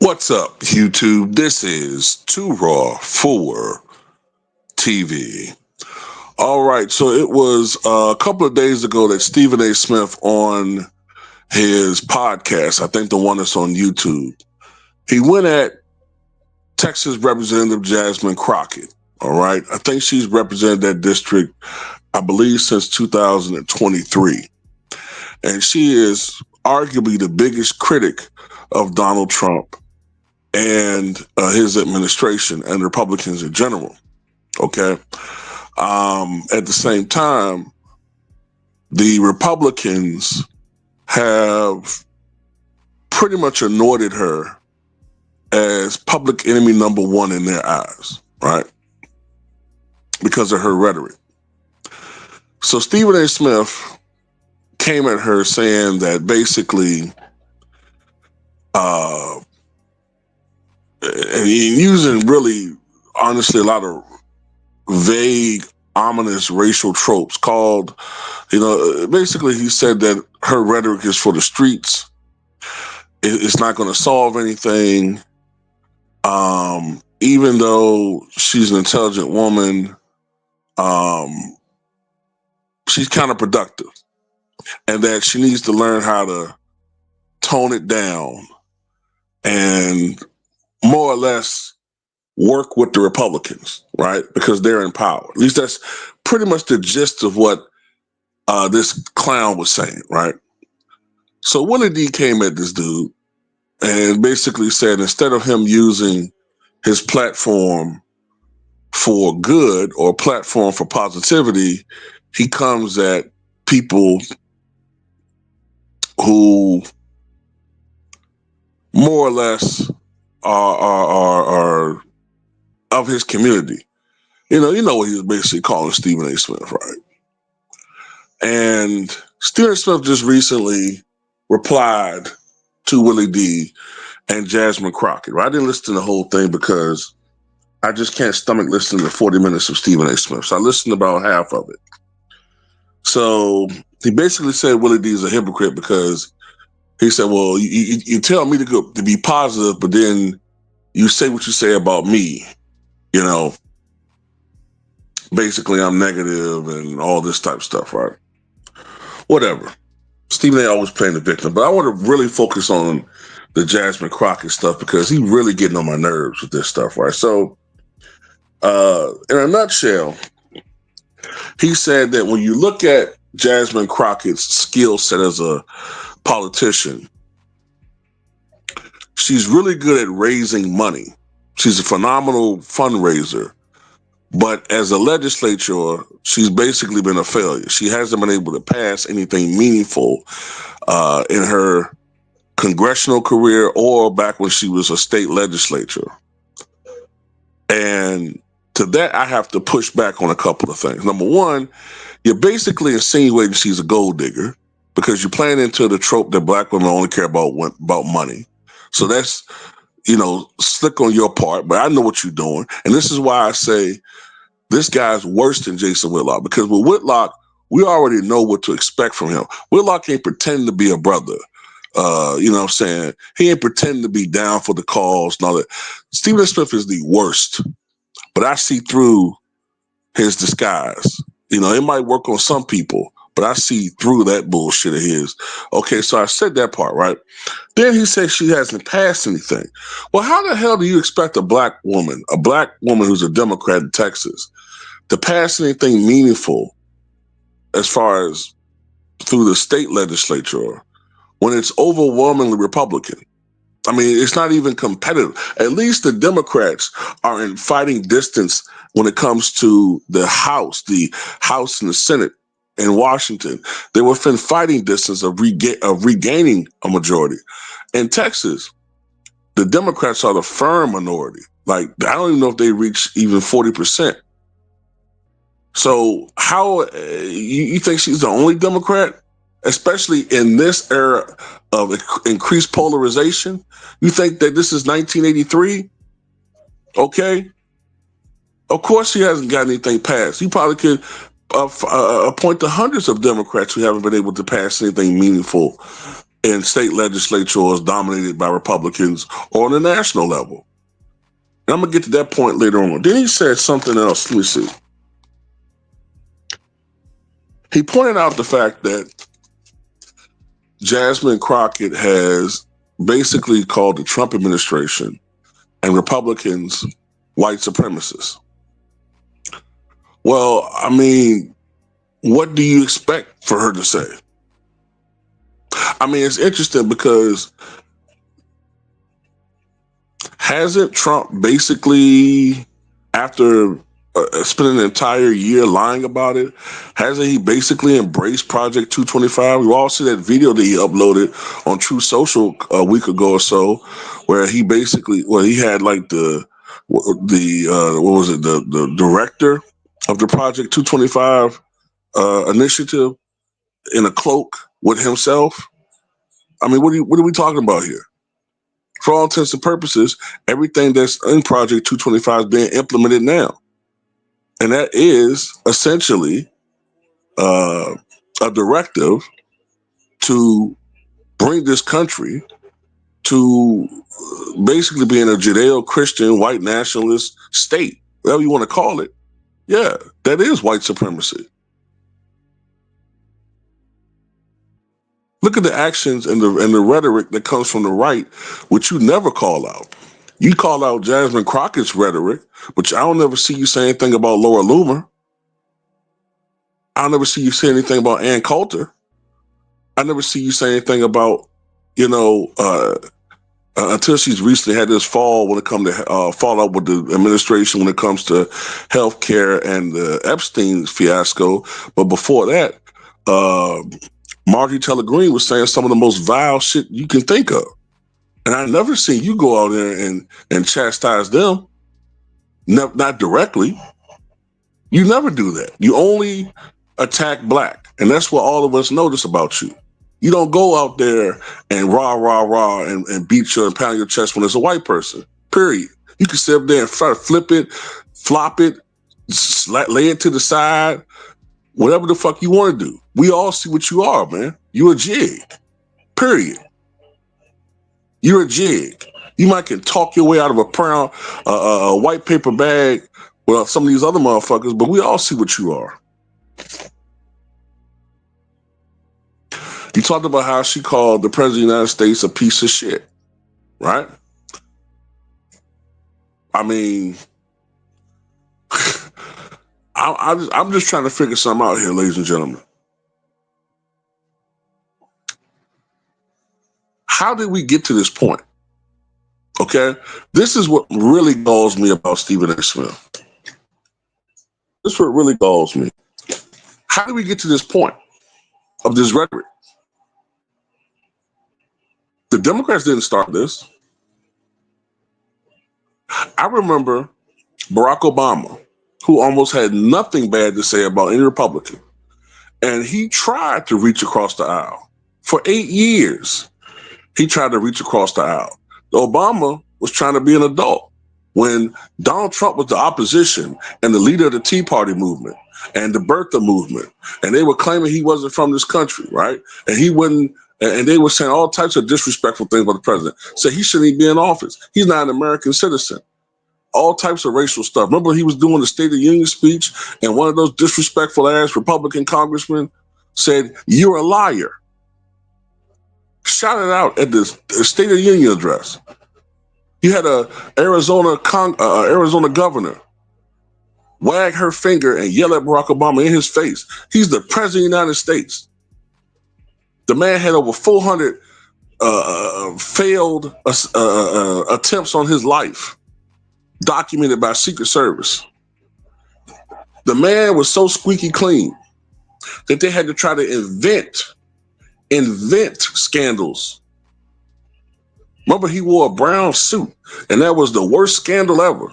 What's up, YouTube? This is Too Raw for TV. All right, so it was a couple of days ago that Stephen A. Smith on his podcast, I think the one that's on YouTube, he went at Texas Representative Jasmine Crockett. All right, I think she's represented that district, I believe, since 2023. And she is arguably the biggest critic of Donald Trump and his administration and Republicans in general. Okay. At the same time, the Republicans have pretty much anointed her as public enemy number one in their eyes, right? Because of her rhetoric. So Stephen A. Smith came at her saying that basically, and using really, honestly, a lot of vague, ominous racial tropes called, basically he said that her rhetoric is for the streets. It's not going to solve anything. Even though she's an intelligent woman, she's counterproductive, and that she needs to learn how to tone it down and more or less work with the Republicans, right? Because they're in power. At least that's pretty much the gist of what this clown was saying, right? So Willie D came at this dude and basically said instead of him using his platform for good or platform for positivity, he comes at people who more or less are of his community. You know what he was basically calling Stephen A. Smith, right? And Stephen Smith just recently replied to Willie D and Jasmine Crockett. Right? I didn't listen to the whole thing because I just can't stomach listening to 40 minutes of Stephen A. Smith. So I listened to about half of it. So he basically said Willie D is a hypocrite because he said, well, you tell me to be positive, but then you say what you say about me. Basically I'm negative and all this type of stuff, right? Whatever. Stephen A. always playing the victim, but I want to really focus on the Jasmine Crockett stuff because he's really getting on my nerves with this stuff, right? So, in a nutshell, he said that when you look at Jasmine Crockett's skill set as a politician, she's really good at raising money. She's a phenomenal fundraiser. But as a legislature, she's basically been a failure. She hasn't been able to pass anything meaningful in her congressional career or back when she was a state legislature. And to that, I have to push back on a couple of things. Number one, you're basically insinuating she's a gold digger because you're playing into the trope that black women only care about money. So that's, slick on your part, but I know what you're doing. And this is why I say this guy's worse than Jason Whitlock, because with Whitlock, we already know what to expect from him. Whitlock ain't pretend to be a brother. You know what I'm saying? He ain't pretend to be down for the cause and all that. Stephen A. Smith is the worst, but I see through his disguise. It might work on some people, but I see through that bullshit of his. Okay, so I said that part, right? Then he said she hasn't passed anything. Well, how the hell do you expect a black woman who's a Democrat in Texas, to pass anything meaningful as far as through the state legislature when it's overwhelmingly Republican? I mean, it's not even competitive. At least the Democrats are in fighting distance when it comes to the House and the Senate in Washington. They were within fighting distance of regaining a majority. In Texas, the Democrats are the firm minority. Like, I don't even know if they reach even 40%. So how you think she's the only Democrat, especially in this era of increased polarization? You think that this is 1983? Okay. Of course she hasn't got anything passed. You probably could point to hundreds of Democrats who haven't been able to pass anything meaningful in state legislatures dominated by Republicans or on the national level. And I'm going to get to that point later on. Then he said something else. Let me see. He pointed out the fact that Jasmine Crockett has basically called the Trump administration and Republicans white supremacists. Well, I mean, what do you expect for her to say? I mean, it's interesting because hasn't Trump basically, after spending an entire year lying about it, hasn't he basically embraced Project 225? We all see that video that he uploaded on True Social a week ago or so, where he basically, well, he had like the what was it, the director of the Project 225 initiative in a cloak with himself. I mean, what are we talking about here? For all intents and purposes, everything that's in Project 225 is being implemented now. And that is essentially a directive to bring this country to basically being a Judeo-Christian white nationalist state, whatever you want to call it. Yeah, that is white supremacy. Look at the actions and the rhetoric that comes from the right, which you never call out. You call out Jasmine Crockett's rhetoric, which I don't ever see you say anything about Laura Loomer. I'll never see you say anything about Ann Coulter. I never see you say anything about, until she's recently had this fall when it comes to fallout with the administration when it comes to health care and the Epstein fiasco. But before that, Marjorie Taylor Greene was saying some of the most vile shit you can think of. And I never seen you go out there and chastise them. Not directly. You never do that. You only attack black. And that's what all of us notice about you. You don't go out there and rah and beat you and pound your chest when it's a white person. Period. You can sit up there and try to flip it, flop it, lay it to the side, whatever the fuck you want to do. We all see what you are, man. You're a jig. Period. You're a jig. You might can talk your way out of a white paper bag with some of these other motherfuckers, but we all see what you are. You talked about how she called the president of the United States a piece of shit, right? I mean, I'm just trying to figure something out here, ladies and gentlemen. How did we get to this point? Okay, this is what really galls me about Stephen A. Smith. This is what really galls me. How did we get to this point of this rhetoric? The Democrats didn't start this. I remember Barack Obama, who almost had nothing bad to say about any Republican. And he tried to reach across the aisle. For 8 years, he tried to reach across the aisle. Obama was trying to be an adult. When Donald Trump was the opposition and the leader of the Tea Party movement and the Bertha movement, and they were claiming he wasn't from this country, right? And he wouldn't, and they were saying all types of disrespectful things about the president. So he shouldn't even be in office. He's not an American citizen. All types of racial stuff. Remember, he was doing the State of the Union speech, and one of those disrespectful ass Republican congressmen said, "You're a liar." Shouted out at the State of the Union address. You had a Arizona governor wag her finger and yell at Barack Obama in his face. He's the president of the United States. The man had over 400 failed attempts on his life, documented by Secret Service. The man was so squeaky clean that they had to try to invent scandals. Remember, he wore a brown suit, and that was the worst scandal ever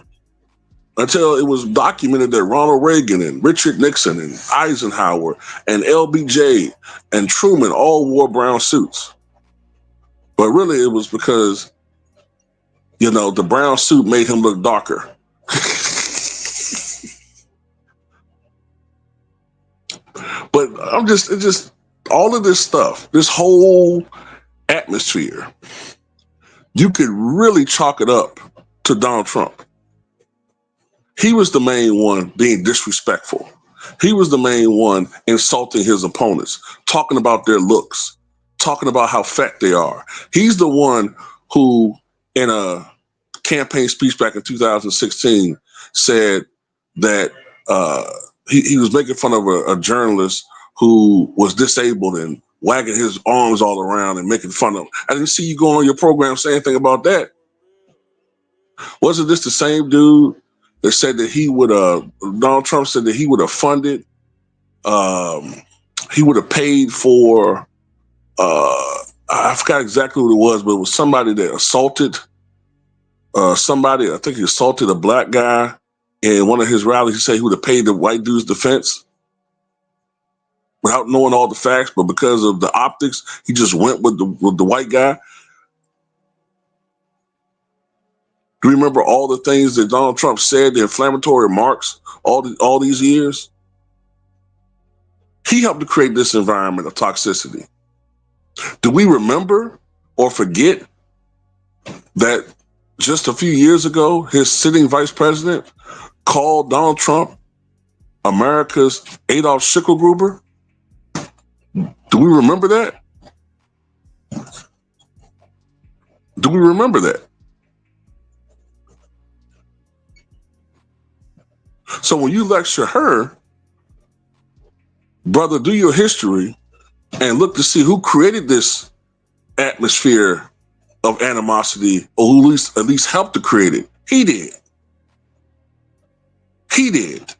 until it was documented that Ronald Reagan and Richard Nixon and Eisenhower and LBJ and Truman all wore brown suits. But really, it was because, the brown suit made him look darker. But it's just all of this stuff, this whole atmosphere, you could really chalk it up to Donald Trump. He was the main one being disrespectful. He was the main one insulting his opponents, talking about their looks, talking about how fat they are. He's the one who, in a campaign speech back in 2016, said that he was making fun of a journalist who was disabled and wagging his arms all around and making fun of him. I didn't see you go on your program say anything about that. Wasn't this the same dude that said that Donald Trump said that he would have funded, he would have paid for, I forgot exactly what it was, but it was somebody that assaulted somebody. I think he assaulted a black guy in one of his rallies. He said he would have paid the white dude's defense without knowing all the facts, but because of the optics, he just went with the white guy. Do you remember all the things that Donald Trump said, the inflammatory remarks, all these years? He helped to create this environment of toxicity. Do we remember or forget that just a few years ago, his sitting vice president called Donald Trump America's Adolf Schicklgruber? Do we remember that? Do we remember that? So when you lecture her, brother, do your history and look to see who created this atmosphere of animosity, or who at least helped to create it. He did. He did.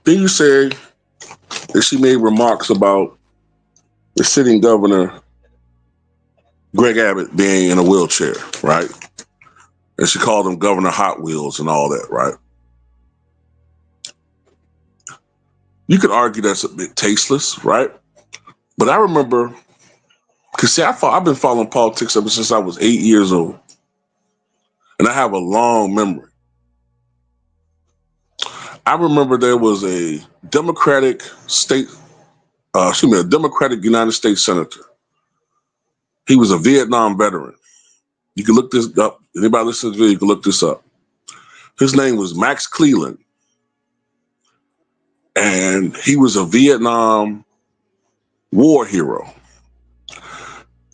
Then you say that she made remarks about the sitting governor, Greg Abbott, being in a wheelchair, right? And she called him Governor Hot Wheels and all that, right? You could argue that's a bit tasteless, right? But I remember, because see, I've been following politics ever since I was 8 years old. And I have a long memory. I remember there was a Democratic United States Senator. He was a Vietnam veteran. You can look this up. Anybody listening to this video, you can look this up. His name was Max Cleland. And he was a Vietnam war hero.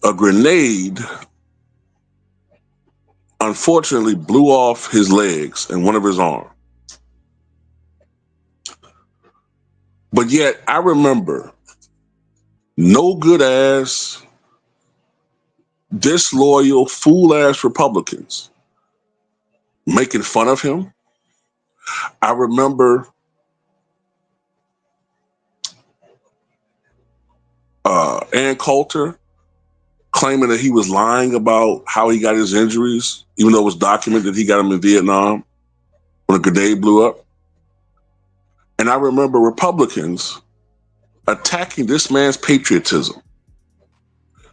A grenade unfortunately blew off his legs and one of his arms. But yet I remember no good ass, disloyal, fool ass Republicans making fun of him. I remember Ann Coulter claiming that he was lying about how he got his injuries, even though it was documented he got them in Vietnam when a grenade blew up. And I remember Republicans attacking this man's patriotism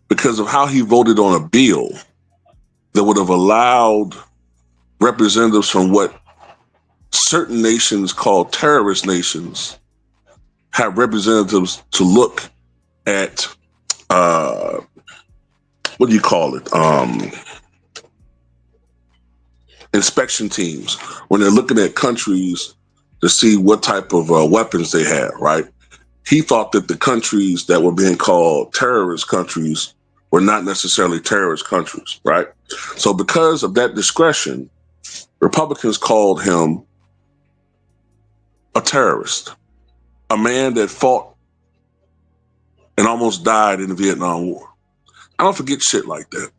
because of how he voted on a bill that would have allowed representatives from what certain nations call terrorist nations have representatives to look at, what do you call it? Inspection teams, when they're looking at countries to see what type of weapons they have, right? He thought that the countries that were being called terrorist countries were not necessarily terrorist countries, right? So because of that discretion, Republicans called him a terrorist, a man that fought and almost died in the Vietnam War. I don't forget shit like that.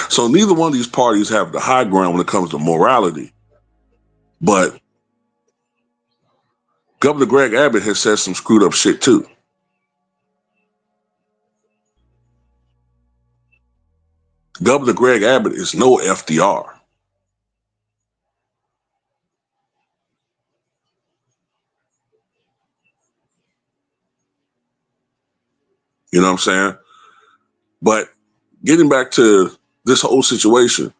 So neither one of these parties have the high ground when it comes to morality. But Governor Greg Abbott has said some screwed up shit too. Governor Greg Abbott is no FDR. You know what I'm saying? But getting back to this whole situation,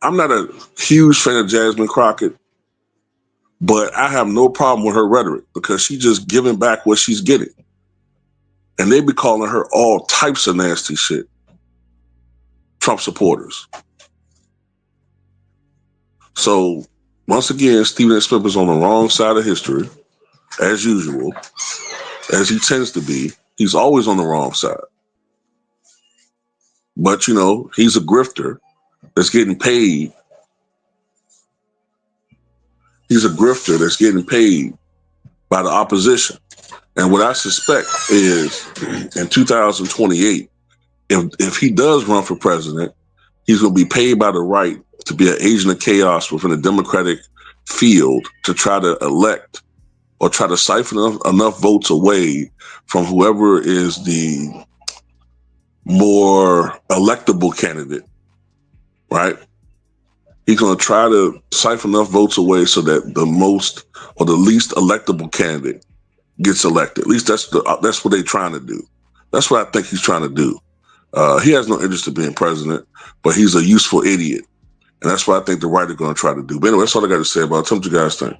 I'm not a huge fan of Jasmine Crockett. But I have no problem with her rhetoric because she's just giving back what she's getting. And they be calling her all types of nasty shit. Trump supporters. So, once again, Stephen A. Smith is on the wrong side of history, as usual, as he tends to be. He's always on the wrong side. But, you know, he's a grifter that's getting paid. He's a grifter that's getting paid by the opposition. And what I suspect is in 2028, if he does run for president, he's going to be paid by the right to be an agent of chaos within the Democratic field to try to elect or try to siphon enough votes away from whoever is the more electable candidate, right? He's going to try to siphon enough votes away so that the most or the least electable candidate gets elected. At least that's what they're trying to do. That's what I think he's trying to do. He has no interest in being president, but he's a useful idiot. And that's what I think the right are going to try to do. But anyway, that's all I got to say about it. Tell me what you guys think.